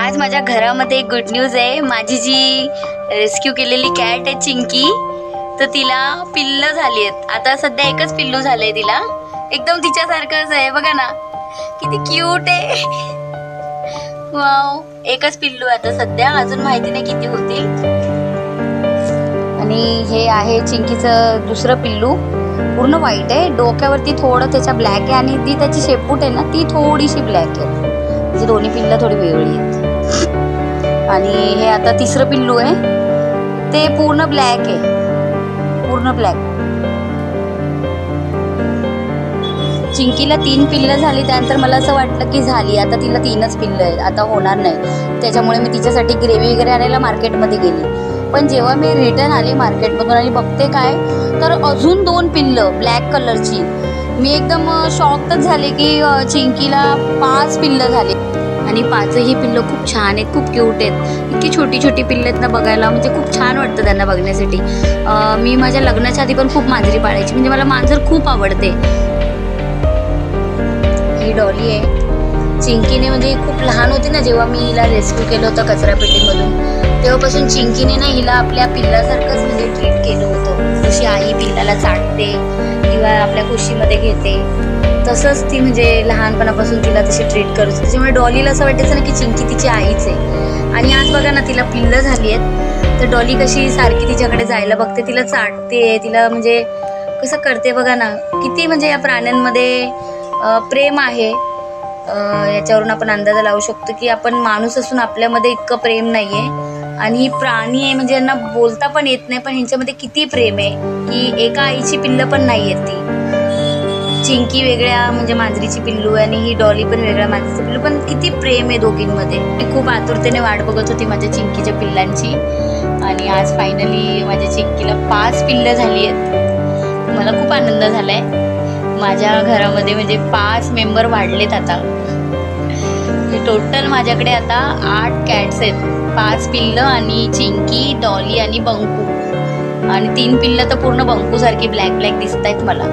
आज माझ्या घरामध्ये गुड न्यूज आहे। माझी जी रेस्क्यू केलेली कॅट आहे चिंकी, तर तिला पिल्ल झाली आहेत। आता सध्या एकच पिल्लू झालंय तिला, एकदम तिच्यासारखंच आहे बघा ना, किती क्यूट आहे। वाव, एकच पिल्लू आता सध्या, अजून माहिती नाही किती होतील। आणि हे आहे चिंकीचं दुसरं पिल्लू, पूर्ण व्हाईट आहे, डोक्यावरती थोडं त्याच्या ब्लॅक आहे आणि ती त्याची शेपूट आहे ना ती थोडीशी ब्लॅक आहे। म्हणजे दोन्ही पिल्लं थोडी वेगळी आहेत। आणि हे आता तिसरं पिल्लू आहे, ते पूर्ण ब्लॅक आहे, पूर्ण ब्लॅक। चिंकीला 3 पिल्लं झाली, त्यानंतर मला असं वाटलं की झाली आता, तिला 3च पिल्लं आहेत, आता होणार नाही। त्याच्यामुळे मी तिच्यासाठी ग्रेव्ही वगैरे आणायला मार्केटमध्ये गेली। पण जेव्हा मी रिटर्न आली मार्केटमधून आणि बघते काय, तर अजून 2 पिल्लं ब्लॅक कलरची। मी एकदम शॉकच झाले की चिंकीला 5 पिल्लं झाली आणि 5ही पिल्लं खूप छान आहेत, खूप क्यूट आहेत। इतकी छोटी छोटी पिल्लं आहेत ना बघायला, म्हणजे खूप छान वाटतं त्यांना बघण्यासाठी। मी माझ्या लग्नाच्या आधी पण खूप मांजरी पाळायची, म्हणजे मला मांजर खूप आवडते। ही डॉली आहे। चिंकीने म्हणजे खूप लहान होती ना जेव्हा मी हिला रेस्क्यू केलं होतं कचरापेटीमधून, तेव्हापासून चिंकीने ना हिला आपल्या पिल्लासारखंच म्हणजे ट्रीट केलं होतं। जशी आई पिल्लाला चाटते किंवा आपल्या कुशीमध्ये घेते, तसंच ती म्हणजे लहानपणापासून तिला तशी ट्रीट करत होती। त्याच्यामुळे डॉलीला असं वाटायचं ना की चिंकी तिची आईच आहे। आणि आज बघा ना तिला पिल्लं झाली आहेत, तर डॉली कशी सारखी तिच्याकडे जायला बघते, तिला चाटते, तिला म्हणजे कसं करते बघा ना। किती म्हणजे या प्राण्यांमध्ये प्रेम आहे। याच्यावरून आपण अंदाजा लावू शकतो की आपण माणूस असून आपल्यामध्ये इतकं प्रेम नाहीये, आणि ही प्राणी आहे म्हणजे यांना बोलता पण येत नाही, पण ह्यांच्यामध्ये किती प्रेम आहे की एका आईची पिल्लं पण नाही आहेत ती। चिंकी वेगळ्या म्हणजे मांजरीची पिल्लू आहे आणि ही डॉली पण वेगळ्या मांजरीची पिल्लू, पण किती प्रेम आहे दोघींमध्ये। मी खूप आतुरतेने वाट बघत होती माझ्या चिंकीच्या पिल्लांची, आणि आज फायनली माझ्या चिंकीला 5 पिल्लं झाली आहेत। मला खूप आनंद झालाय। माझ्या घरामध्ये म्हणजे 5 मेंबर वाढलेत आता। टोटल माझ्याकडे आता 8 कॅट्स आहेत, 5 पिल्लं आणि चिंकी, डॉली आणि बंकू, आणि 3 पिल्लं तर पूर्ण बंकू सारखी ब्लॅक ब्लॅक दिसत आहेत मला।